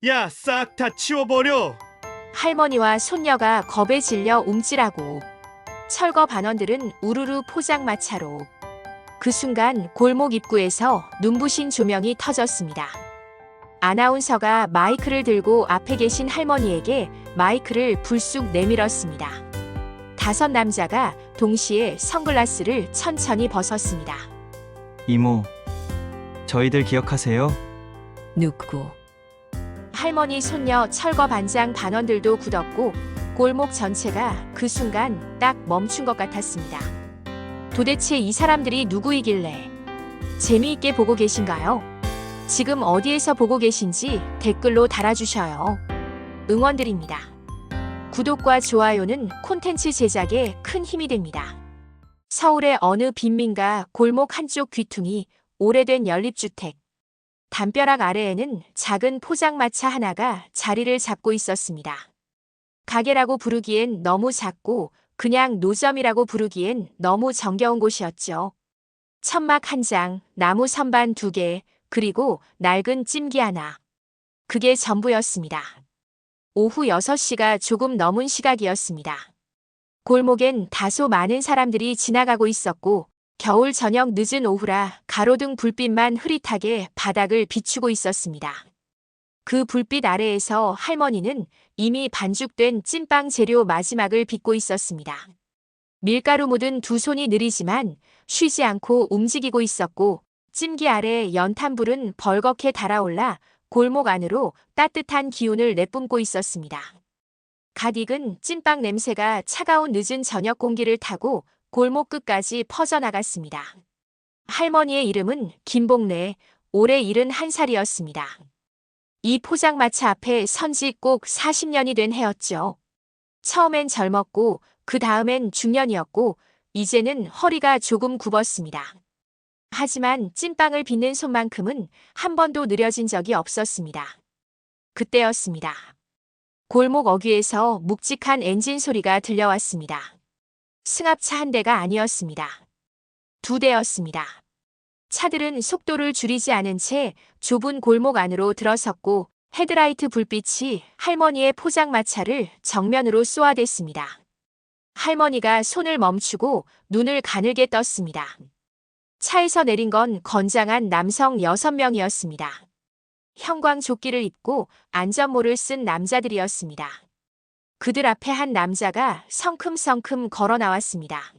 야, 싹 다 치워버려. 할머니와 손녀가 겁에 질려 움찔하고 철거 반원들은 우르르 포장마차로. 그 순간 골목 입구에서 눈부신 조명이 터졌습니다. 아나운서가 마이크를 들고 앞에 계신 할머니에게 마이크를 불쑥 내밀었습니다. 5 남자가 동시에 선글라스를 천천히 벗었습니다. 이모, 저희들 기억하세요? 누구? 할머니, 손녀, 철거 반장 반원들도 굳었고 골목 전체가 그 순간 딱 멈춘 것 같았습니다. 도대체 이 사람들이 누구이길래 재미있게 보고 계신가요? 지금 어디에서 보고 계신지 댓글로 달아주셔요. 응원드립니다. 구독과 좋아요는 콘텐츠 제작에 큰 힘이 됩니다. 서울의 어느 빈민가 골목 한쪽 귀퉁이, 오래된 연립주택. 담벼락 아래에는 작은 포장마차 하나가 자리를 잡고 있었습니다. 가게라고 부르기엔 너무 작고 그냥 노점이라고 부르기엔 너무 정겨운 곳이었죠. 천막 1장, 나무 선반 2개, 그리고 낡은 찜기 하나. 그게 전부였습니다. 오후 6시가 조금 넘은 시각이었습니다. 골목엔 다소 많은 사람들이 지나가고 있었고 겨울 저녁 늦은 오후라 가로등 불빛만 흐릿하게 바닥을 비추고 있었습니다. 그 불빛 아래에서 할머니는 이미 반죽된 찐빵 재료 마지막을 빚고 있었습니다. 밀가루 묻은 2 손이 느리지만 쉬지 않고 움직이고 있었고 찜기 아래 연탄불은 벌겋게 달아올라 골목 안으로 따뜻한 기운을 내뿜고 있었습니다. 갓 익은 찐빵 냄새가 차가운 늦은 저녁 공기를 타고 골목 끝까지 퍼져나갔습니다. 할머니의 이름은 김복래, 올해 71살이었습니다. 이 포장마차 앞에 선지 꼭 40년이 된 해였죠. 처음엔 젊었고 그 다음엔 중년이었고 이제는 허리가 조금 굽었습니다. 하지만 찐빵을 빚는 손만큼은 한 번도 느려진 적이 없었습니다. 그때였습니다. 골목 어귀에서 묵직한 엔진 소리가 들려왔습니다. 승합차 한 대가 아니었습니다. 2 대였습니다. 차들은 속도를 줄이지 않은 채 좁은 골목 안으로 들어섰고 헤드라이트 불빛이 할머니의 포장마차를 정면으로 쏘아댔습니다. 할머니가 손을 멈추고 눈을 가늘게 떴습니다. 차에서 내린 건 건장한 남성 6명이었습니다. 형광조끼를 입고 안전모를 쓴 남자들이었습니다. 그들 앞에 한 남자가 성큼성큼 걸어 나왔습니다.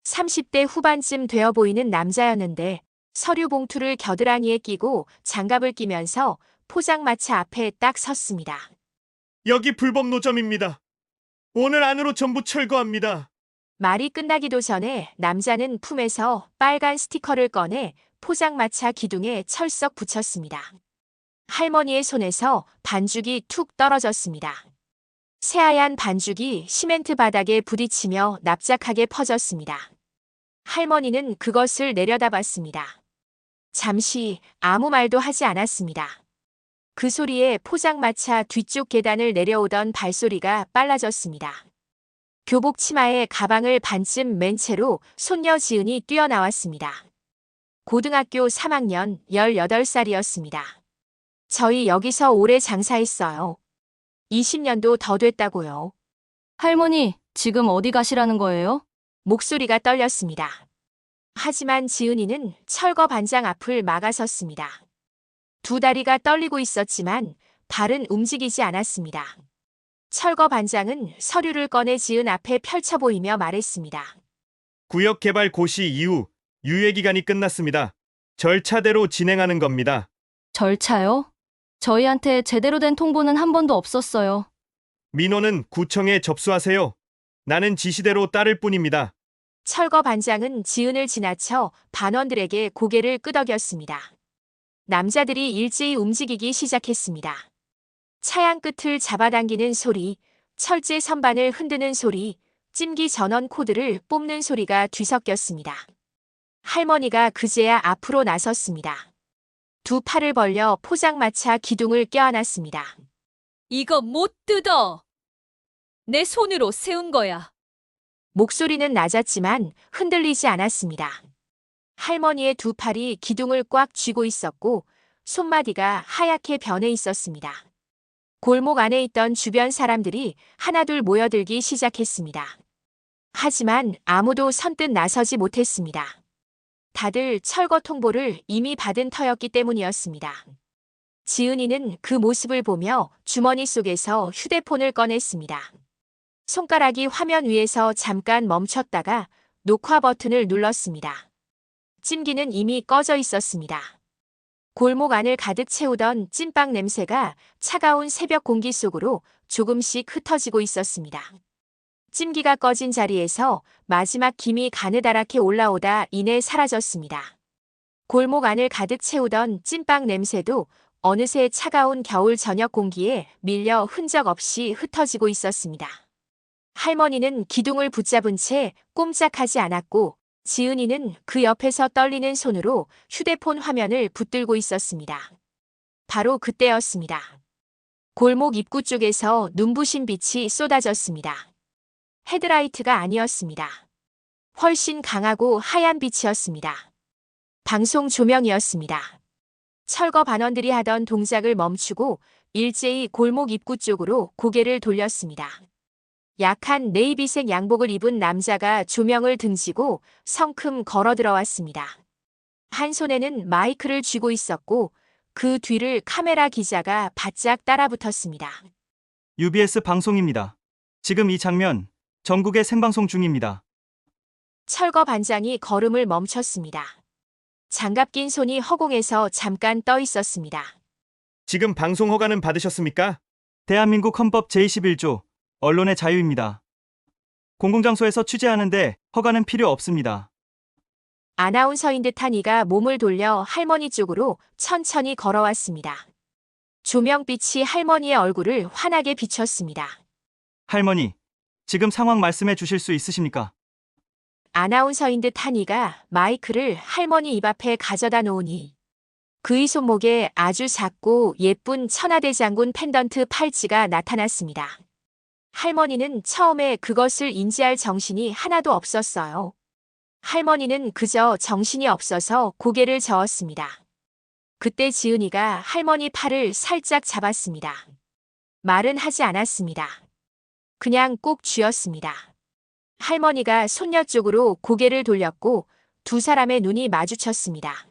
30대 후반쯤 되어 보이는 남자였는데 서류 봉투를 겨드랑이에 끼고 장갑을 끼면서 포장마차 앞에 딱 섰습니다. 여기 불법 노점입니다. 오늘 안으로 전부 철거합니다. 말이 끝나기도 전에 남자는 품에서 빨간 스티커를 꺼내 포장마차 기둥에 철썩 붙였습니다. 할머니의 손에서 반죽이 툭 떨어졌습니다. 새하얀 반죽이 시멘트 바닥에 부딪히며 납작하게 퍼졌습니다. 할머니는 그것을 내려다봤습니다. 잠시 아무 말도 하지 않았습니다. 그 소리에 포장마차 뒤쪽 계단을 내려오던 발소리가 빨라졌습니다. 교복 치마에 가방을 반쯤 맨 채로 손녀 지은이 뛰어나왔습니다. 고등학교 3학년 18살이었습니다. 저희 여기서 오래 장사했어요. 20년도 더 됐다고요. 할머니, 지금 어디 가시라는 거예요? 목소리가 떨렸습니다. 하지만 지은이는 철거 반장 앞을 막아섰습니다. 2 다리가 떨리고 있었지만 발은 움직이지 않았습니다. 철거 반장은 서류를 꺼내 지은 앞에 펼쳐 보이며 말했습니다. 구역 개발 고시 이후 유예기간이 끝났습니다. 절차대로 진행하는 겁니다. 절차요? 저희한테 제대로 된 통보는 한 번도 없었어요. 민원은 구청에 접수하세요. 나는 지시대로 따를 뿐입니다. 철거 반장은 지은을 지나쳐 반원들에게 고개를 끄덕였습니다. 남자들이 일제히 움직이기 시작했습니다. 차양 끝을 잡아당기는 소리, 철제 선반을 흔드는 소리, 찜기 전원 코드를 뽑는 소리가 뒤섞였습니다. 할머니가 그제야 앞으로 나섰습니다. 2 팔을 벌려 포장마차 기둥을 껴안았습니다. 이거 못 뜯어. 내 손으로 세운 거야. 목소리는 낮았지만 흔들리지 않았습니다. 할머니의 2 팔이 기둥을 꽉 쥐고 있었고 손마디가 하얗게 변해 있었습니다. 골목 안에 있던 주변 사람들이 하나둘 모여들기 시작했습니다. 하지만 아무도 선뜻 나서지 못했습니다. 다들 철거 통보를 이미 받은 터였기 때문이었습니다. 지은이는 그 모습을 보며 주머니 속에서 휴대폰을 꺼냈습니다. 손가락이 화면 위에서 잠깐 멈췄다가 녹화 버튼을 눌렀습니다. 찜기는 이미 꺼져 있었습니다. 골목 안을 가득 채우던 찐빵 냄새가 차가운 새벽 공기 속으로 조금씩 흩어지고 있었습니다. 찜기가 꺼진 자리에서 마지막 김이 가느다랗게 올라오다 이내 사라졌습니다. 골목 안을 가득 채우던 찐빵 냄새도 어느새 차가운 겨울 저녁 공기에 밀려 흔적 없이 흩어지고 있었습니다. 할머니는 기둥을 붙잡은 채 꼼짝하지 않았고 지은이는 그 옆에서 떨리는 손으로 휴대폰 화면을 붙들고 있었습니다. 바로 그때였습니다. 골목 입구 쪽에서 눈부신 빛이 쏟아졌습니다. 헤드라이트가 아니었습니다. 훨씬 강하고 하얀 빛이었습니다. 방송 조명이었습니다. 철거 반원들이 하던 동작을 멈추고 일제히 골목 입구 쪽으로 고개를 돌렸습니다. 약한 네이비색 양복을 입은 남자가 조명을 등지고 성큼 걸어 들어왔습니다. 한 손에는 마이크를 쥐고 있었고 그 뒤를 카메라 기자가 바짝 따라붙었습니다. UBS 방송입니다. 지금 이 장면 전국에 생방송 중입니다. 철거 반장이 걸음을 멈췄습니다. 장갑 낀 손이 허공에서 잠깐 떠 있었습니다. 지금 방송 허가는 받으셨습니까? 대한민국 헌법 제21조 언론의 자유입니다. 공공장소에서 취재하는데 허가는 필요 없습니다. 아나운서인 듯한 이가 몸을 돌려 할머니 쪽으로 천천히 걸어왔습니다. 조명빛이 할머니의 얼굴을 환하게 비췄습니다. 할머니, 지금 상황 말씀해 주실 수 있으십니까? 아나운서인 듯한 이가 마이크를 할머니 입 앞에 가져다 놓으니 그의 손목에 아주 작고 예쁜 천하대 장군 펜던트 팔찌가 나타났습니다. 할머니는 처음에 그것을 인지할 정신이 하나도 없었어요. 할머니는 그저 정신이 없어서 고개를 저었습니다. 그때 지은이가 할머니 팔을 살짝 잡았습니다. 말은 하지 않았습니다. 그냥 꼭 쥐었습니다. 할머니가 손녀 쪽으로 고개를 돌렸고 두 사람의 눈이 마주쳤습니다.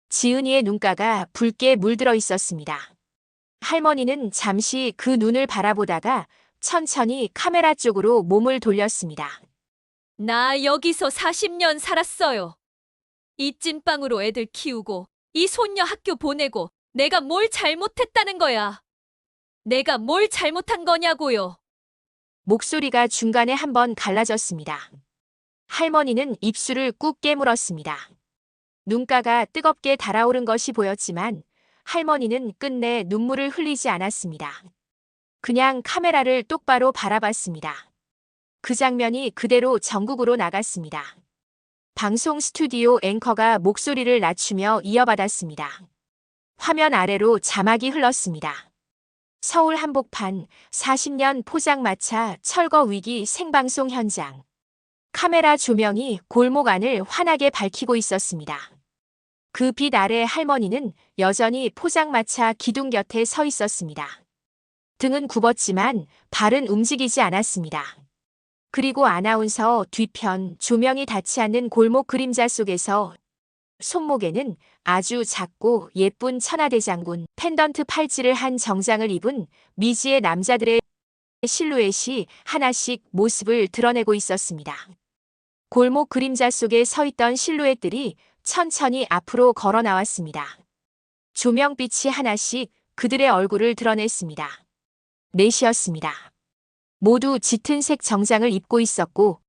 지은이의 눈가가 붉게 물들어 있었습니다. 할머니는 잠시 그 눈을 바라보다가 천천히 카메라 쪽으로 몸을 돌렸습니다. 나 여기서 40년 살았어요. 이 찐빵으로 애들 키우고 이 손녀 학교 보내고 내가 뭘 잘못했다는 거야. 내가 뭘 잘못한 거냐고요. 목소리가 중간에 한번 갈라졌습니다. 할머니는 입술을 꾹 깨물었습니다. 눈가가 뜨겁게 달아오른 것이 보였지만 할머니는 끝내 눈물을 흘리지 않았습니다. 그냥 카메라를 똑바로 바라봤습니다. 그 장면이 그대로 전국으로 나갔습니다. 방송 스튜디오 앵커가 목소리를 낮추며 이어받았습니다. 화면 아래로 자막이 흘렀습니다. 서울 한복판 40년 포장마차 철거 위기 생방송 현장. 카메라 조명이 골목 안을 환하게 밝히고 있었습니다. 그 빛 아래 할머니는 여전히 포장마차 기둥 곁에 서 있었습니다. 등은 굽었지만 발은 움직이지 않았습니다. 그리고 아나운서 뒤편 조명이 닿지 않는 골목 그림자 속에서 손목에는 아주 작고 예쁜 천하대 장군 펜던트 팔찌를 한 정장을 입은 미지의 남자들의 실루엣이 하나씩 모습을 드러내고 있었습니다. 골목 그림자 속에 서 있던 실루엣들이 천천히 앞으로 걸어 나왔습니다. 조명빛이 하나씩 그들의 얼굴을 드러냈습니다. 넷이었습니다. 모두 짙은 색 정장을 입고 있었고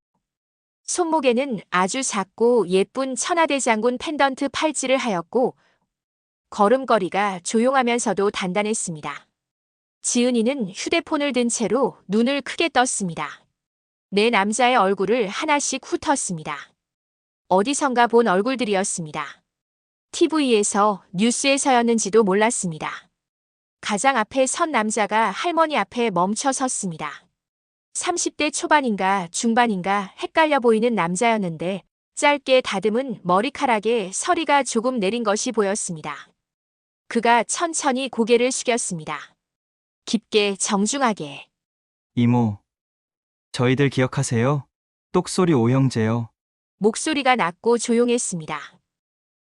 손목에는 아주 작고 예쁜 천하대 장군 펜던트 팔찌를 하였고 걸음걸이가 조용하면서도 단단했습니다. 지은이는 휴대폰을 든 채로 눈을 크게 떴습니다. 네 남자의 얼굴을 하나씩 훑었습니다. 어디선가 본 얼굴들이었습니다. TV에서 뉴스에서였는지도 몰랐습니다. 가장 앞에 선 남자가 할머니 앞에 멈춰 섰습니다. 30대 초반인가 중반인가 헷갈려 보이는 남자였는데 짧게 다듬은 머리카락에 서리가 조금 내린 것이 보였습니다. 그가 천천히 고개를 숙였습니다. 깊게 정중하게. 이모, 저희들 기억하세요? 똑소리 오형제요. 목소리가 낮고 조용했습니다.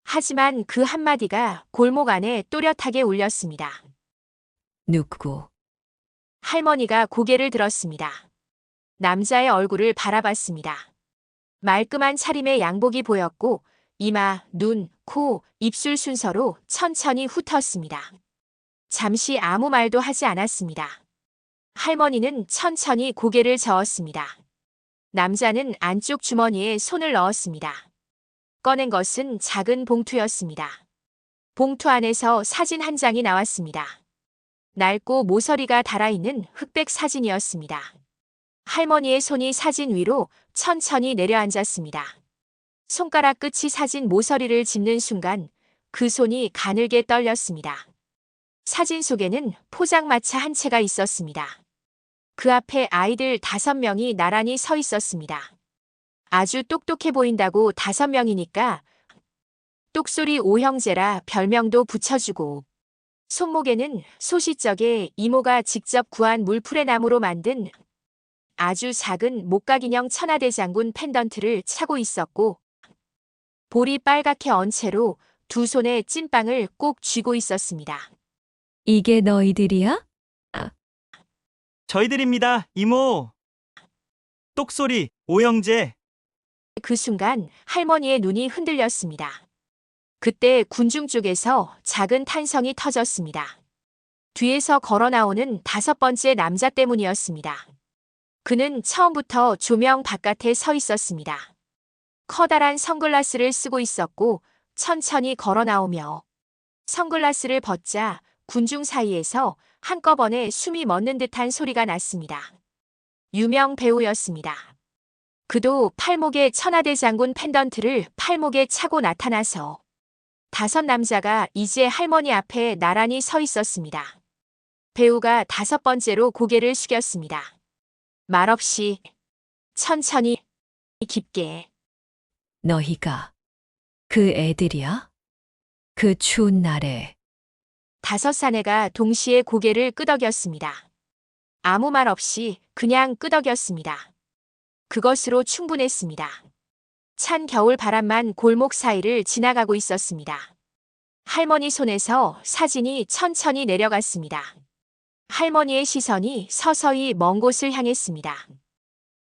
하지만 그 한마디가 골목 안에 또렷하게 울렸습니다. 누구? 할머니가 고개를 들었습니다. 남자의 얼굴을 바라봤습니다. 말끔한 차림의 양복이 보였고 이마, 눈, 코, 입술 순서로 천천히 훑었습니다. 잠시 아무 말도 하지 않았습니다. 할머니는 천천히 고개를 저었습니다. 남자는 안쪽 주머니에 손을 넣었습니다. 꺼낸 것은 작은 봉투였습니다. 봉투 안에서 사진 한 장이 나왔습니다. 낡고 모서리가 달아있는 흑백 사진이었습니다. 할머니의 손이 사진 위로 천천히 내려앉았습니다. 손가락 끝이 사진 모서리를 짚는 순간 그 손이 가늘게 떨렸습니다. 사진 속에는 포장마차 한 채가 있었습니다. 그 앞에 아이들 5명이 나란히 서 있었습니다. 아주 똑똑해 보인다고 5명이니까 똑소리 오형제라 별명도 붙여주고 손목에는 소시적에 이모가 직접 구한 물풀의 나무로 만든 아주 작은 목각인형 천하대장군 펜던트를 차고 있었고 볼이 빨갛게 언 채로 두 손에 찐빵을 꼭 쥐고 있었습니다. 이게 너희들이야? 저희들입니다, 이모. 똑소리 오형제. 그 순간 할머니의 눈이 흔들렸습니다. 그때 군중 쪽에서 작은 탄성이 터졌습니다. 뒤에서 걸어 나오는 5번째 남자 때문이었습니다. 그는 처음부터 조명 바깥에 서 있었습니다. 커다란 선글라스를 쓰고 있었고 천천히 걸어 나오며 선글라스를 벗자 군중 사이에서 한꺼번에 숨이 멎는 듯한 소리가 났습니다. 유명 배우였습니다. 그도 팔목에 천하대장군 펜던트를 팔목에 차고 나타나서 5 남자가 이제 할머니 앞에 나란히 서 있었습니다. 배우가 5번째로 고개를 숙였습니다. 말없이 천천히 깊게. 너희가 그 애들이야? 그 추운 날에 5 사내가 동시에 고개를 끄덕였습니다. 아무 말 없이 그냥 끄덕였습니다. 그것으로 충분했습니다. 찬 겨울 바람만 골목 사이를 지나가고 있었습니다. 할머니 손에서 사진이 천천히 내려갔습니다. 할머니의 시선이 서서히 먼 곳을 향했습니다.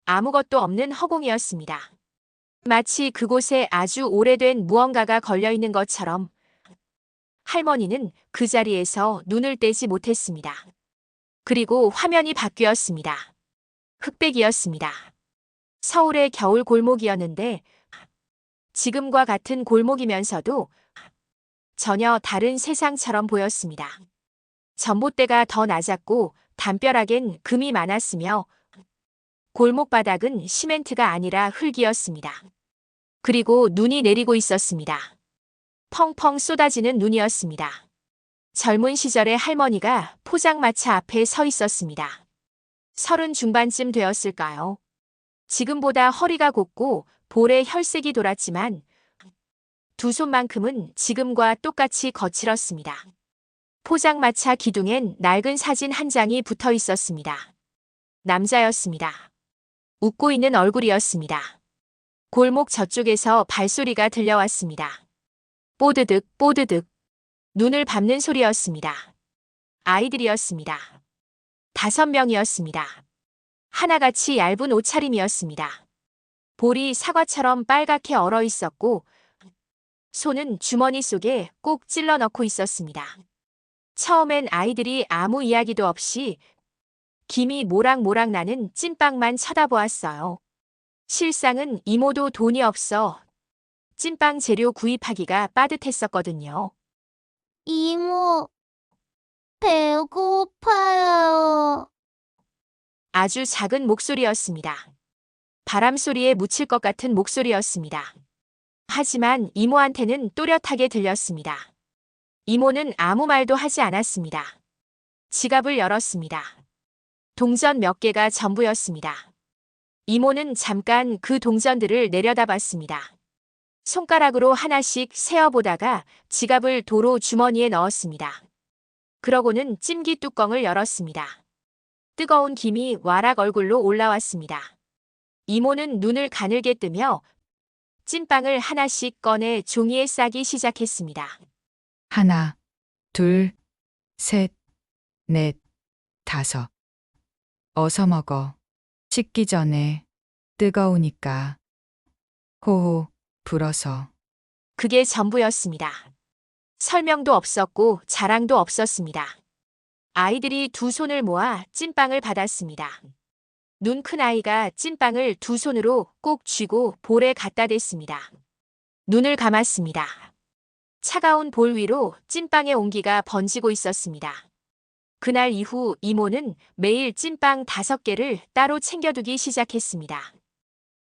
아무것도 없는 허공이었습니다. 마치 그곳에 아주 오래된 무언가가 걸려있는 것처럼 할머니는 그 자리에서 눈을 떼지 못했습니다. 그리고 화면이 바뀌었습니다. 흑백이었습니다. 서울의 겨울 골목이었는데 지금과 같은 골목이면서도 전혀 다른 세상처럼 보였습니다. 전봇대가 더 낮았고 담벼락엔 금이 많았으며 골목 바닥은 시멘트가 아니라 흙이었습니다. 그리고 눈이 내리고 있었습니다. 펑펑 쏟아지는 눈이었습니다. 젊은 시절의 할머니가 포장마차 앞에 서 있었습니다. 30 중반쯤 되었을까요? 지금보다 허리가 곱고 볼에 혈색이 돌았지만 두 손만큼은 지금과 똑같이 거칠었습니다. 포장마차 기둥엔 낡은 사진 한 장이 붙어 있었습니다. 남자였습니다. 웃고 있는 얼굴이었습니다. 골목 저쪽에서 발소리가 들려왔습니다. 뽀드득 뽀드득. 눈을 밟는 소리였습니다. 아이들이었습니다. 5명이었습니다. 하나같이 얇은 옷차림이었습니다. 볼이 사과처럼 빨갛게 얼어 있었고 손은 주머니 속에 꼭 찔러 넣고 있었습니다. 처음엔 아이들이 아무 이야기도 없이 김이 모락모락 나는 찐빵만 쳐다보았어요. 실상은 이모도 돈이 없어 찐빵 재료 구입하기가 빠듯했었거든요. 이모, 배고파요. 아주 작은 목소리였습니다. 바람 소리에 묻힐 것 같은 목소리였습니다. 하지만 이모한테는 또렷하게 들렸습니다. 이모는 아무 말도 하지 않았습니다. 지갑을 열었습니다. 동전 몇 개가 전부였습니다. 이모는 잠깐 그 동전들을 내려다봤습니다. 손가락으로 하나씩 세어보다가 지갑을 도로 주머니에 넣었습니다. 그러고는 찜기 뚜껑을 열었습니다. 뜨거운 김이 와락 얼굴로 올라왔습니다. 이모는 눈을 가늘게 뜨며 찐빵을 하나씩 꺼내 종이에 싸기 시작했습니다. 하나, 둘, 셋, 넷, 다섯. 어서 먹어. 식기 전에 뜨거우니까. 호호, 불어서. 그게 전부였습니다. 설명도 없었고 자랑도 없었습니다. 아이들이 두 손을 모아 찐빵을 받았습니다. 눈 큰 아이가 찐빵을 두 손으로 꼭 쥐고 볼에 갖다 댔습니다. 눈을 감았습니다. 차가운 볼 위로 찐빵의 온기가 번지고 있었습니다. 그날 이후 이모는 매일 찐빵 5개를 따로 챙겨두기 시작했습니다.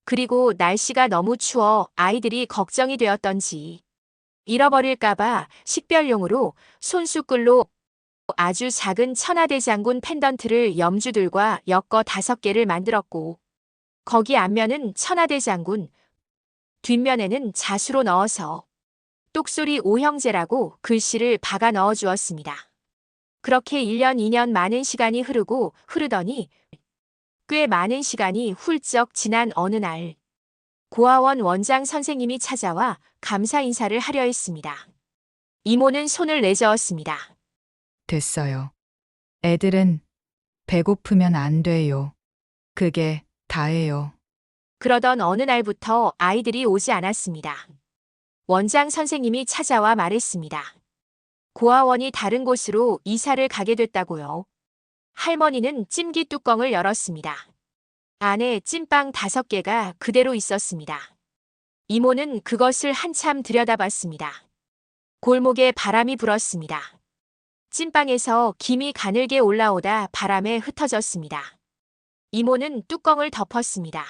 그리고 날씨가 너무 추워 아이들이 걱정이 되었던지 잃어버릴까봐 식별용으로 손수끌로 아주 작은 천하대장군 펜던트를 염주들과 엮어 5개를 만들었고 거기 앞면은 천하대장군, 뒷면에는 자수로 넣어서 똑소리 오형제라고 글씨를 박아 넣어 주었습니다. 그렇게 1년 2년 많은 시간이 흐르더니 꽤 많은 시간이 훌쩍 지난 어느 날 고아원 원장 선생님이 찾아와 감사 인사를 하려 했습니다. 이모는 손을 내저었습니다. 됐어요. 애들은 배고프면 안 돼요. 그게 다예요. 그러던 어느 날부터 아이들이 오지 않았습니다. 원장 선생님이 찾아와 말했습니다. 고아원이 다른 곳으로 이사를 가게 됐다고요. 할머니는 찜기 뚜껑을 열었습니다. 안에 찐빵 5개가 그대로 있었습니다. 이모는 그것을 한참 들여다봤습니다. 골목에 바람이 불었습니다. 찐빵에서 김이 가늘게 올라오다 바람에 흩어졌습니다. 이모는 뚜껑을 덮었습니다.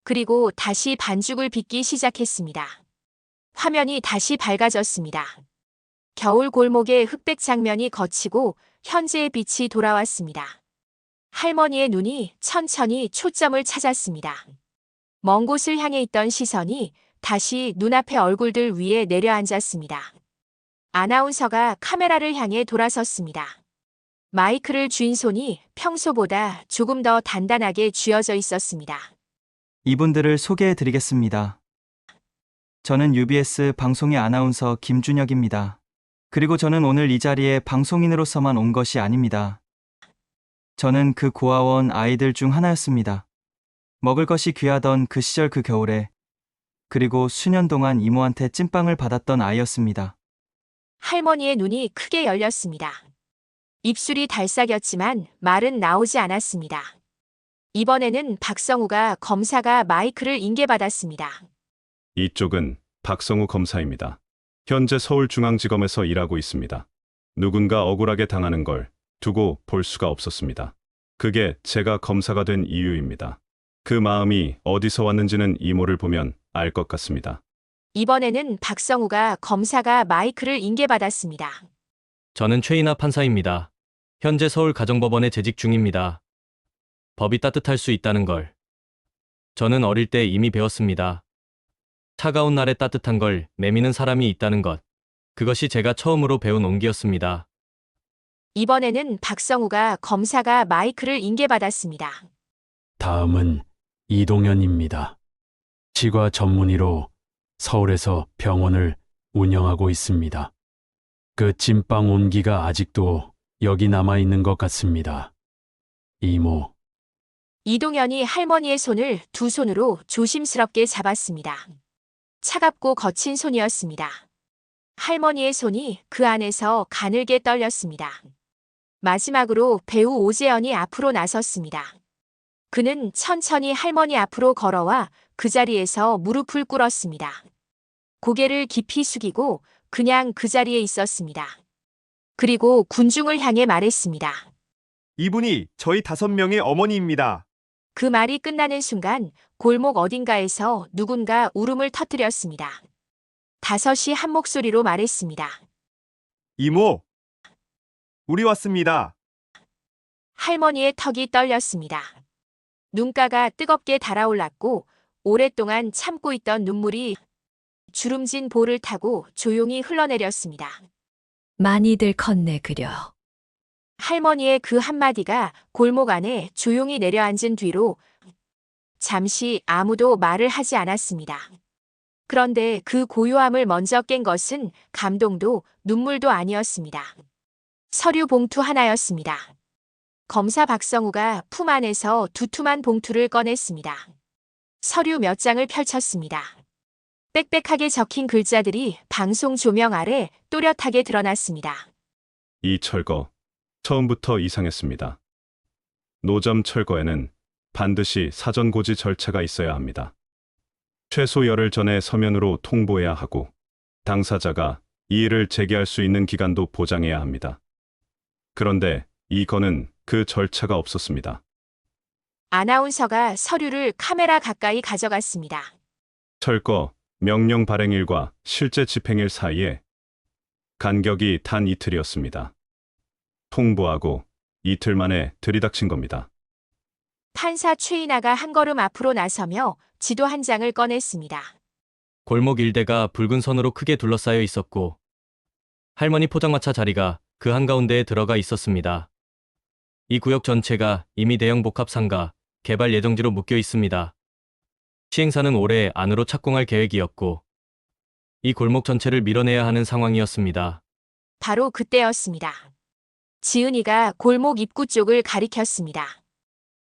그리고 다시 반죽을 빚기 시작했습니다. 화면이 다시 밝아졌습니다. 겨울 골목의 흑백 장면이 거치고 현재의 빛이 돌아왔습니다. 할머니의 눈이 천천히 초점을 찾았습니다. 먼 곳을 향해 있던 시선이 다시 눈앞의 얼굴들 위에 내려앉았습니다. 아나운서가 카메라를 향해 돌아섰습니다. 마이크를 쥔 손이 평소보다 조금 더 단단하게 쥐어져 있었습니다. 이분들을 소개해 드리겠습니다. 저는 UBS 방송의 아나운서 김준혁입니다. 그리고 저는 오늘 이 자리에 방송인으로서만 온 것이 아닙니다. 저는 그 고아원 아이들 중 하나였습니다. 먹을 것이 귀하던 그 시절 그 겨울에 그리고 수년 동안 이모한테 찐빵을 받았던 아이였습니다. 할머니의 눈이 크게 열렸습니다. 입술이 달싹였지만 말은 나오지 않았습니다. 이번에는 박성우가 검사가 마이크를 인계받았습니다. 이쪽은 박성우 검사입니다. 현재 서울중앙지검에서 일하고 있습니다. 누군가 억울하게 당하는 걸 두고 볼 수가 없었습니다. 그게 제가 검사가 된 이유입니다. 그 마음이 어디서 왔는지는 이모를 보면 알 것 같습니다. 이번에는 박성우가 검사가 마이크를 인계받았습니다. 저는 최인하 판사입니다. 현재 서울가정법원에 재직 중입니다. 법이 따뜻할 수 있다는 걸 저는 어릴 때 이미 배웠습니다. 차가운 날에 따뜻한 걸 내미는 사람이 있다는 것. 그것이 제가 처음으로 배운 온기였습니다. 이번에는 박성우가 검사가 마이크를 인계받았습니다. 다음은 이동현입니다. 치과 전문의로 서울에서 병원을 운영하고 있습니다. 그 찐빵 온기가 아직도 여기 남아있는 것 같습니다. 이모. 이동현이 할머니의 손을 두 손으로 조심스럽게 잡았습니다. 차갑고 거친 손이었습니다. 할머니의 손이 그 안에서 가늘게 떨렸습니다. 마지막으로 배우 오재현이 앞으로 나섰습니다. 그는 천천히 할머니 앞으로 걸어와 그 자리에서 무릎을 꿇었습니다. 고개를 깊이 숙이고 그냥 그 자리에 있었습니다. 그리고 군중을 향해 말했습니다. 이분이 저희 5명의 어머니입니다. 그 말이 끝나는 순간 골목 어딘가에서 누군가 울음을 터뜨렸습니다. 5이 한 목소리로 말했습니다. 이모, 우리 왔습니다. 할머니의 턱이 떨렸습니다. 눈가가 뜨겁게 달아올랐고 오랫동안 참고 있던 눈물이 주름진 볼을 타고 조용히 흘러내렸습니다. 많이들 컸네 그려. 할머니의 그 한마디가 골목 안에 조용히 내려앉은 뒤로 잠시 아무도 말을 하지 않았습니다. 그런데 그 고요함을 먼저 깬 것은 감동도 눈물도 아니었습니다. 서류 봉투 하나였습니다. 검사 박성우가 품 안에서 두툼한 봉투를 꺼냈습니다. 서류 몇 장을 펼쳤습니다. 빽빽하게 적힌 글자들이 방송 조명 아래 또렷하게 드러났습니다. 이 철거, 처음부터 이상했습니다. 노점 철거에는 반드시 사전 고지 절차가 있어야 합니다. 최소 열흘 전에 서면으로 통보해야 하고, 당사자가 이의를 제기할 수 있는 기간도 보장해야 합니다. 그런데 이 건은 그 절차가 없었습니다. 아나운서가 서류를 카메라 가까이 가져갔습니다. 철거, 명령 발행일과 실제 집행일 사이에 간격이 단 이틀이었습니다. 통보하고 이틀 만에 들이닥친 겁니다. 판사 최인아가 한 걸음 앞으로 나서며 지도 한 장을 꺼냈습니다. 골목 일대가 붉은 선으로 크게 둘러싸여 있었고 할머니 포장마차 자리가 그 한가운데에 들어가 있었습니다. 이 구역 전체가 이미 대형 복합 상가, 개발 예정지로 묶여 있습니다. 시행사는 올해 안으로 착공할 계획이었고 이 골목 전체를 밀어내야 하는 상황이었습니다. 바로 그때였습니다. 지은이가 골목 입구 쪽을 가리켰습니다.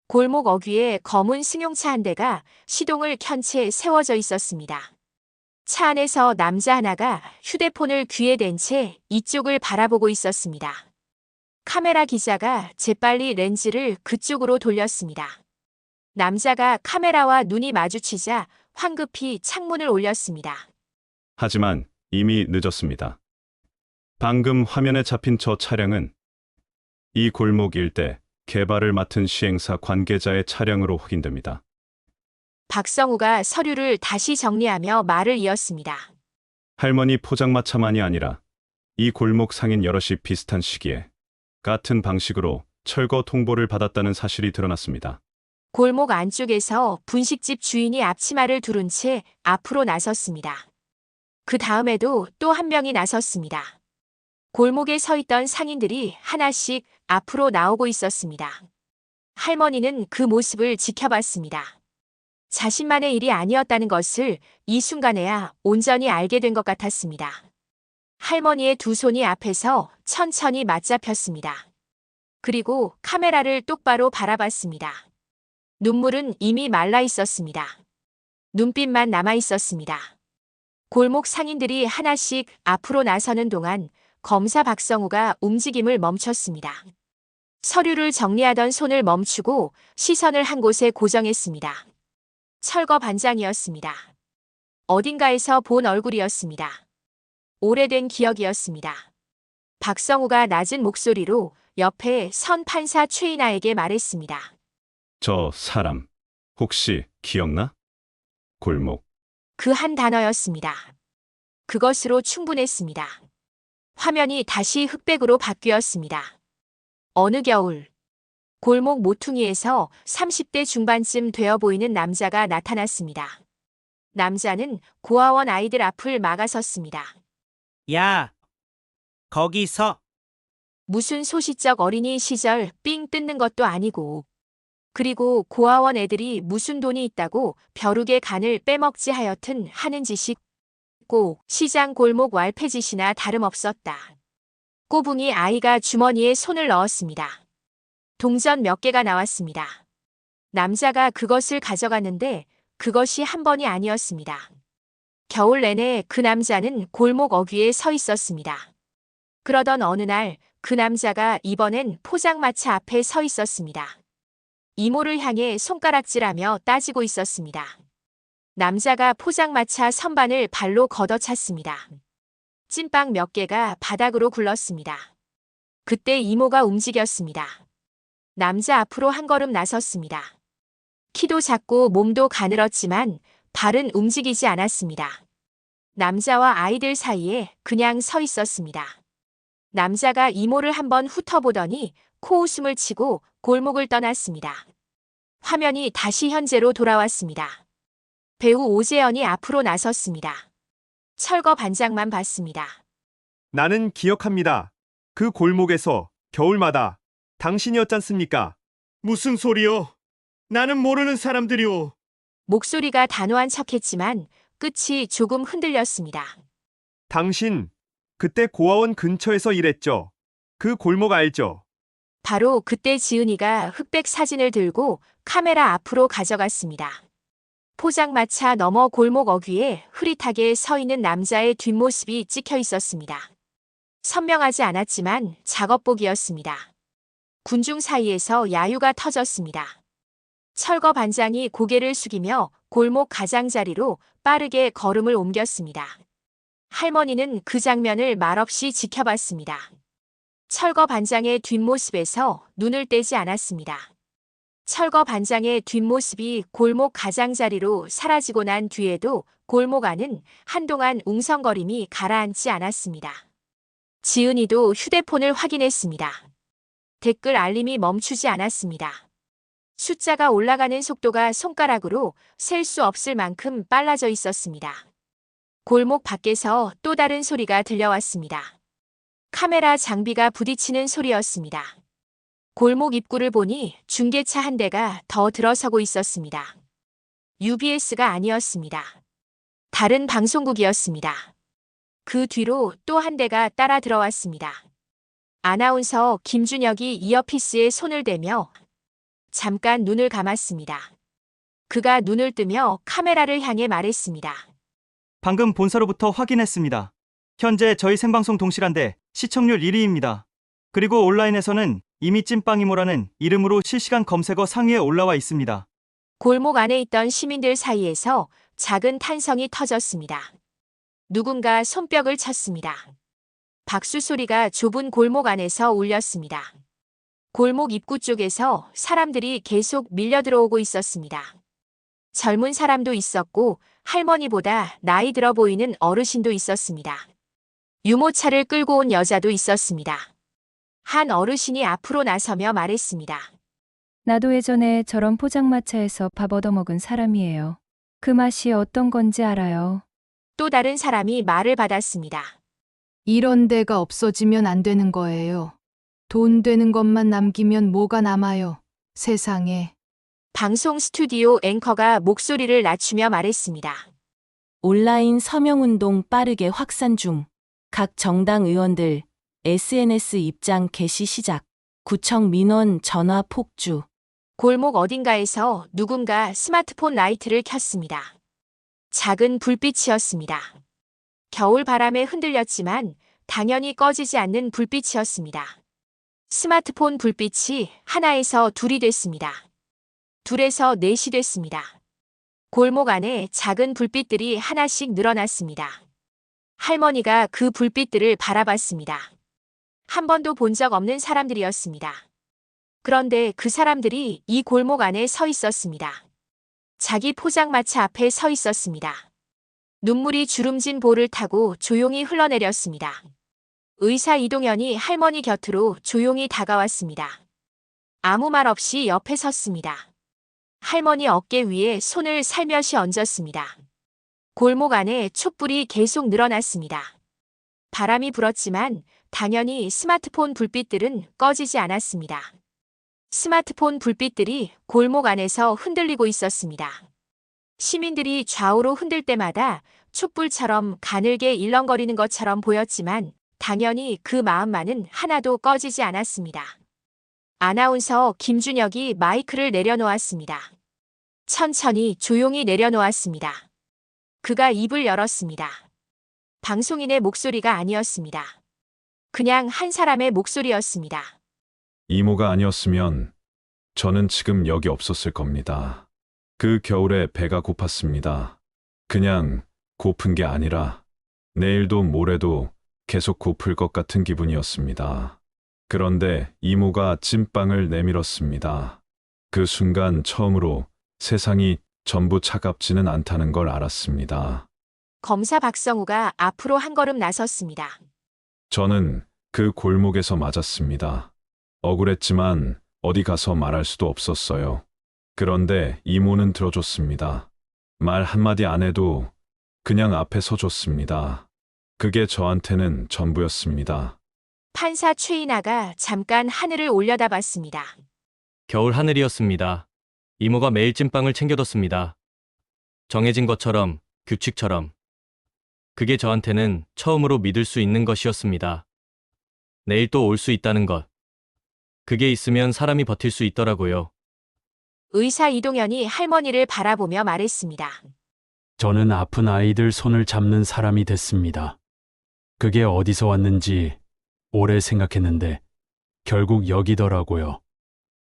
골목 어귀에 검은 승용차 한 대가 시동을 켠 채 세워져 있었습니다. 차 안에서 남자 하나가 휴대폰을 귀에 댄 채 이쪽을 바라보고 있었습니다. 카메라 기자가 재빨리 렌즈를 그쪽으로 돌렸습니다. 남자가 카메라와 눈이 마주치자 황급히 창문을 올렸습니다. 하지만 이미 늦었습니다. 방금 화면에 잡힌 저 차량은 이 골목 일대 개발을 맡은 시행사 관계자의 차량으로 확인됩니다. 박성우가 서류를 다시 정리하며 말을 이었습니다. 할머니 포장마차만이 아니라 이 골목 상인 여럿이 비슷한 시기에 같은 방식으로 철거 통보를 받았다는 사실이 드러났습니다. 골목 안쪽에서 분식집 주인이 앞치마를 두른 채 앞으로 나섰습니다. 그 다음에도 또 한 명이 나섰습니다. 골목에 서 있던 상인들이 하나씩 앞으로 나오고 있었습니다. 할머니는 그 모습을 지켜봤습니다. 자신만의 일이 아니었다는 것을 이 순간에야 온전히 알게 된 것 같았습니다. 할머니의 두 손이 앞에서 천천히 맞잡혔습니다. 그리고 카메라를 똑바로 바라봤습니다. 눈물은 이미 말라 있었습니다. 눈빛만 남아 있었습니다. 골목 상인들이 하나씩 앞으로 나서는 동안 검사 박성우가 움직임을 멈췄습니다. 서류를 정리하던 손을 멈추고 시선을 한 곳에 고정했습니다. 철거 반장이었습니다. 어딘가에서 본 얼굴이었습니다. 오래된 기억이었습니다. 박성우가 낮은 목소리로 옆에 선 판사 최인아에게 말했습니다. 저 사람, 혹시 기억나? 골목. 그 한 단어였습니다. 그것으로 충분했습니다. 화면이 다시 흑백으로 바뀌었습니다. 어느 겨울, 골목 모퉁이에서 30대 중반쯤 되어 보이는 남자가 나타났습니다. 남자는 고아원 아이들 앞을 막아섰습니다. 야, 거기서. 무슨 소시적 어린이 시절 삥 뜯는 것도 아니고, 그리고 고아원 애들이 무슨 돈이 있다고 벼룩의 간을 빼먹지 하여튼 하는 짓이 꼭 시장 골목 왈패짓이나 다름없었다. 꼬붕이 아이가 주머니에 손을 넣었습니다. 동전 몇 개가 나왔습니다. 남자가 그것을 가져갔는데 그것이 한 번이 아니었습니다. 겨울 내내 그 남자는 골목 어귀에 서 있었습니다. 그러던 어느 날 그 남자가 이번엔 포장마차 앞에 서 있었습니다. 이모를 향해 손가락질하며 따지고 있었습니다. 남자가 포장마차 선반을 발로 걷어찼습니다. 찐빵 몇 개가 바닥으로 굴렀습니다. 그때 이모가 움직였습니다. 남자 앞으로 한 걸음 나섰습니다. 키도 작고 몸도 가늘었지만 발은 움직이지 않았습니다. 남자와 아이들 사이에 그냥 서 있었습니다. 남자가 이모를 한번 훑어보더니 코웃음을 치고 골목을 떠났습니다. 화면이 다시 현재로 돌아왔습니다. 배우 오재현이 앞으로 나섰습니다. 철거 반장만 봤습니다. 나는 기억합니다. 그 골목에서 겨울마다 당신이었잖습니까? 무슨 소리요? 나는 모르는 사람들이오. 목소리가 단호한 척했지만 끝이 조금 흔들렸습니다. 당신, 그때 고아원 근처에서 일했죠? 그 골목 알죠? 바로 그때 지은이가 흑백 사진을 들고 카메라 앞으로 가져갔습니다. 포장마차 너머 골목 어귀에 흐릿하게 서 있는 남자의 뒷모습이 찍혀 있었습니다. 선명하지 않았지만 작업복이었습니다. 군중 사이에서 야유가 터졌습니다. 철거 반장이 고개를 숙이며 골목 가장자리로 빠르게 걸음을 옮겼습니다. 할머니는 그 장면을 말없이 지켜봤습니다. 철거 반장의 뒷모습에서 눈을 떼지 않았습니다. 철거 반장의 뒷모습이 골목 가장자리로 사라지고 난 뒤에도 골목 안은 한동안 웅성거림이 가라앉지 않았습니다. 지은이도 휴대폰을 확인했습니다. 댓글 알림이 멈추지 않았습니다. 숫자가 올라가는 속도가 손가락으로 셀 수 없을 만큼 빨라져 있었습니다. 골목 밖에서 또 다른 소리가 들려왔습니다. 카메라 장비가 부딪히는 소리였습니다. 골목 입구를 보니 중계차 한 대가 더 들어서고 있었습니다. UBS가 아니었습니다. 다른 방송국이었습니다. 그 뒤로 또 한 대가 따라 들어왔습니다. 아나운서 김준혁이 이어피스에 손을 대며 잠깐 눈을 감았습니다. 그가 눈을 뜨며 카메라를 향해 말했습니다. 방금 본사로부터 확인했습니다. 현재 저희 생방송 동시간대 시청률 1위입니다. 그리고 온라인에서는 이미 찐빵이모라는 이름으로 실시간 검색어 상위에 올라와 있습니다. 골목 안에 있던 시민들 사이에서 작은 탄성이 터졌습니다. 누군가 손뼉을 쳤습니다. 박수 소리가 좁은 골목 안에서 울렸습니다. 골목 입구 쪽에서 사람들이 계속 밀려 들어오고 있었습니다. 젊은 사람도 있었고 할머니보다 나이 들어 보이는 어르신도 있었습니다. 유모차를 끌고 온 여자도 있었습니다. 한 어르신이 앞으로 나서며 말했습니다. 나도 예전에 저런 포장마차에서 밥 얻어먹은 사람이에요. 그 맛이 어떤 건지 알아요. 또 다른 사람이 말을 받았습니다. 이런 데가 없어지면 안 되는 거예요. 돈 되는 것만 남기면 뭐가 남아요. 세상에. 방송 스튜디오 앵커가 목소리를 낮추며 말했습니다. 온라인 서명운동 빠르게 확산 중. 각 정당 의원들 SNS 입장 개시 시작. 구청 민원 전화 폭주. 골목 어딘가에서 누군가 스마트폰 라이트를 켰습니다. 작은 불빛이었습니다. 겨울 바람에 흔들렸지만 당연히 꺼지지 않는 불빛이었습니다. 스마트폰 불빛이 하나에서 둘이 됐습니다. 둘에서 넷이 됐습니다. 골목 안에 작은 불빛들이 하나씩 늘어났습니다. 할머니가 그 불빛들을 바라봤습니다. 한 번도 본 적 없는 사람들이었습니다. 그런데 그 사람들이 이 골목 안에 서 있었습니다. 자기 포장마차 앞에 서 있었습니다. 눈물이 주름진 볼을 타고 조용히 흘러내렸습니다. 의사 이동현이 할머니 곁으로 조용히 다가왔습니다. 아무 말 없이 옆에 섰습니다. 할머니 어깨 위에 손을 살며시 얹었습니다. 골목 안에 촛불이 계속 늘어났습니다. 바람이 불었지만 당연히 스마트폰 불빛들은 꺼지지 않았습니다. 스마트폰 불빛들이 골목 안에서 흔들리고 있었습니다. 시민들이 좌우로 흔들 때마다 촛불처럼 가늘게 일렁거리는 것처럼 보였지만 당연히 그 마음만은 하나도 꺼지지 않았습니다. 아나운서 김준혁이 마이크를 내려놓았습니다. 천천히 조용히 내려놓았습니다. 그가 입을 열었습니다. 방송인의 목소리가 아니었습니다. 그냥 한 사람의 목소리였습니다. 이모가 아니었으면 저는 지금 여기 없었을 겁니다. 그 겨울에 배가 고팠습니다. 그냥 고픈 게 아니라 내일도 모레도 계속 고플 것 같은 기분이었습니다. 그런데 이모가 찐빵을 내밀었습니다. 그 순간 처음으로 세상이 전부 차갑지는 않다는 걸 알았습니다. 검사 박성우가 앞으로 한 걸음 나섰습니다. 저는 그 골목에서 맞았습니다. 억울했지만 어디 가서 말할 수도 없었어요. 그런데 이모는 들어줬습니다. 말 한마디 안 해도 그냥 앞에 서줬습니다. 그게 저한테는 전부였습니다. 판사 최인아가 잠깐 하늘을 올려다봤습니다. 겨울 하늘이었습니다. 이모가 매일 찐빵을 챙겨뒀습니다. 정해진 것처럼, 규칙처럼. 그게 저한테는 처음으로 믿을 수 있는 것이었습니다. 내일 또 올 수 있다는 것. 그게 있으면 사람이 버틸 수 있더라고요. 의사 이동현이 할머니를 바라보며 말했습니다. 저는 아픈 아이들 손을 잡는 사람이 됐습니다. 그게 어디서 왔는지 오래 생각했는데 결국 여기더라고요.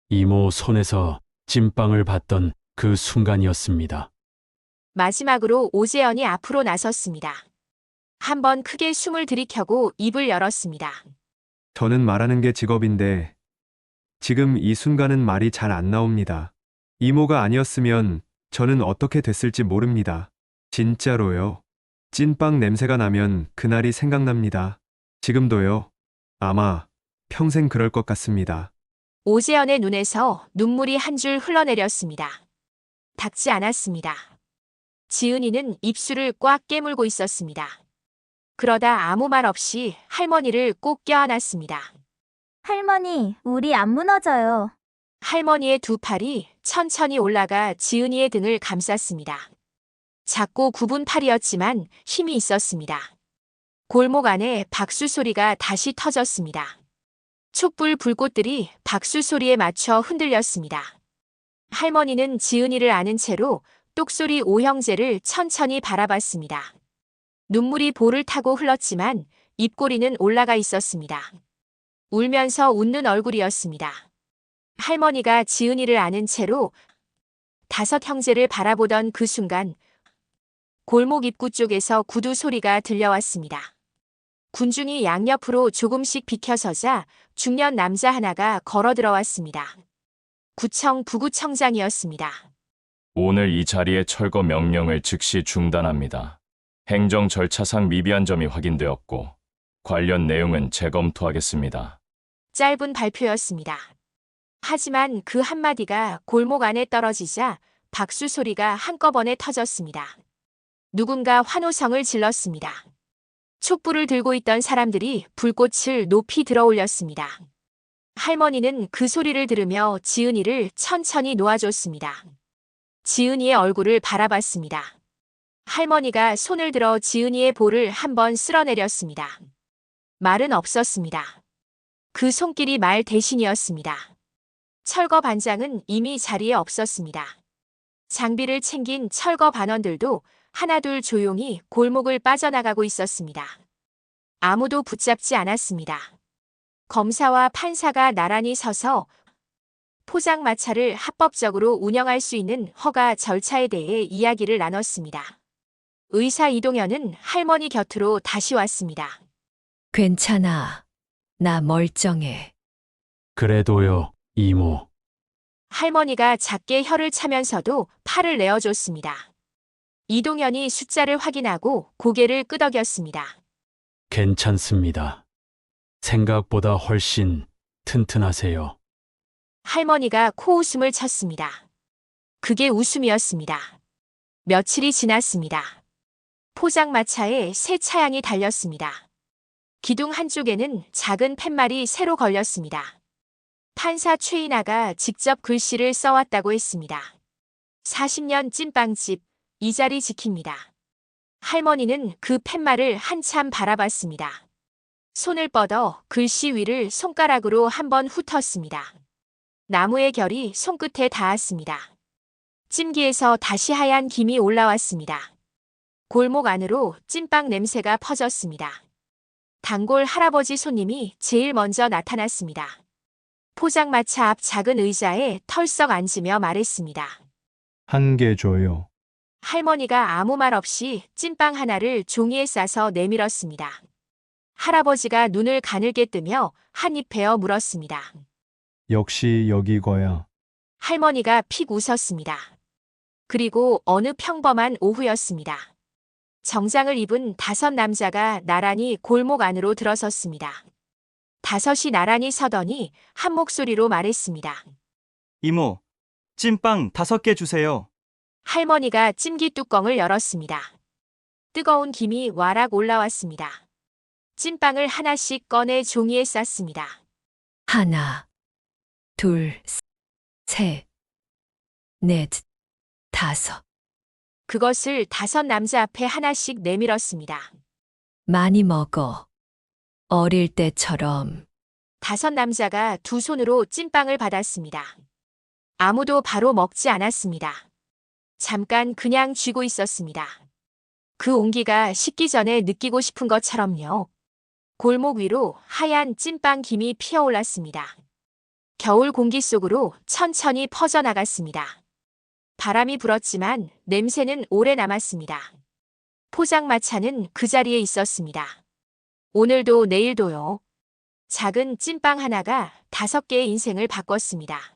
이모 손에서 찐빵을 받던 그 순간이었습니다. 마지막으로 오재현이 앞으로 나섰습니다. 한번 크게 숨을 들이켜고 입을 열었습니다. 저는 말하는 게 직업인데 지금 이 순간은 말이 잘 안 나옵니다. 이모가 아니었으면 저는 어떻게 됐을지 모릅니다. 진짜로요. 찐빵 냄새가 나면 그날이 생각납니다. 지금도요. 아마 평생 그럴 것 같습니다. 오재현의 눈에서 눈물이 한 줄 흘러내렸습니다. 닿지 않았습니다. 지은이는 입술을 꽉 깨물고 있었습니다. 그러다 아무 말 없이 할머니를 꼭 껴안았습니다. 할머니, 우리 안 무너져요. 할머니의 두 팔이 천천히 올라가 지은이의 등을 감쌌습니다. 작고 굽은 팔이었지만 힘이 있었습니다. 골목 안에 박수 소리가 다시 터졌습니다. 촛불 불꽃들이 박수 소리에 맞춰 흔들렸습니다. 할머니는 지은이를 안은 채로 똑소리 오형제를 천천히 바라봤습니다. 눈물이 볼을 타고 흘렀지만 입꼬리는 올라가 있었습니다. 울면서 웃는 얼굴이었습니다. 할머니가 지은이를 안은 채로 다섯 형제를 바라보던 그 순간 골목 입구 쪽에서 구두 소리가 들려왔습니다. 군중이 양옆으로 조금씩 비켜서자 중년 남자 하나가 걸어 들어왔습니다. 구청 부구청장이었습니다. 오늘 이 자리에 철거 명령을 즉시 중단합니다. 행정 절차상 미비한 점이 확인되었고 관련 내용은 재검토하겠습니다. 짧은 발표였습니다. 하지만 그 한마디가 골목 안에 떨어지자 박수 소리가 한꺼번에 터졌습니다. 누군가 환호성을 질렀습니다. 촛불을 들고 있던 사람들이 불꽃을 높이 들어 올렸습니다. 할머니는 그 소리를 들으며 지은이를 천천히 놓아줬습니다. 지은이의 얼굴을 바라봤습니다. 할머니가 손을 들어 지은이의 볼을 한번 쓸어내렸습니다. 말은 없었습니다. 그 손길이 말 대신이었습니다. 철거 반장은 이미 자리에 없었습니다. 장비를 챙긴 철거 반원들도 하나둘 조용히 골목을 빠져나가고 있었습니다. 아무도 붙잡지 않았습니다. 검사와 판사가 나란히 서서 포장마차를 합법적으로 운영할 수 있는 허가 절차에 대해 이야기를 나눴습니다. 의사 이동현은 할머니 곁으로 다시 왔습니다. 괜찮아. 나 멀쩡해. 그래도요, 이모. 할머니가 작게 혀를 차면서도 팔을 내어줬습니다. 이동현이 숫자를 확인하고 고개를 끄덕였습니다. 괜찮습니다. 생각보다 훨씬 튼튼하세요. 할머니가 코웃음을 쳤습니다. 그게 웃음이었습니다. 며칠이 지났습니다. 포장마차에 새 차량이 달렸습니다. 기둥 한쪽에는 작은 팻말이 새로 걸렸습니다. 판사 최인아가 직접 글씨를 써왔다고 했습니다. 40년 찐빵집, 이 자리 지킵니다. 할머니는 그 팻말을 한참 바라봤습니다. 손을 뻗어 글씨 위를 손가락으로 한번 훑었습니다. 나무의 결이 손끝에 닿았습니다. 찜기에서 다시 하얀 김이 올라왔습니다. 골목 안으로 찐빵 냄새가 퍼졌습니다. 단골 할아버지 손님이 제일 먼저 나타났습니다. 포장마차 앞 작은 의자에 털썩 앉으며 말했습니다. 한 개 줘요. 할머니가 아무 말 없이 찐빵 하나를 종이에 싸서 내밀었습니다. 할아버지가 눈을 가늘게 뜨며 한 입 베어 물었습니다. 역시 여기 거야. 할머니가 픽 웃었습니다. 그리고 어느 평범한 오후였습니다. 정장을 입은 다섯 남자가 나란히 골목 안으로 들어섰습니다. 다섯이 나란히 서더니 한 목소리로 말했습니다. 이모, 찐빵 5개 주세요. 할머니가 찜기 뚜껑을 열었습니다. 뜨거운 김이 와락 올라왔습니다. 찐빵을 하나씩 꺼내 종이에 쌌습니다. 하나, 둘, 셋, 넷, 다섯. 그것을 5 남자 앞에 하나씩 내밀었습니다. 많이 먹어. 어릴 때처럼. 5 남자가 2 손으로 찐빵을 받았습니다. 아무도 바로 먹지 않았습니다. 잠깐 그냥 쥐고 있었습니다. 그 온기가 식기 전에 느끼고 싶은 것처럼요. 골목 위로 하얀 찐빵 김이 피어올랐습니다. 겨울 공기 속으로 천천히 퍼져나갔습니다. 바람이 불었지만 냄새는 오래 남았습니다. 포장마차는 그 자리에 있었습니다. 오늘도 내일도요. 작은 찐빵 하나가 5개의 인생을 바꿨습니다.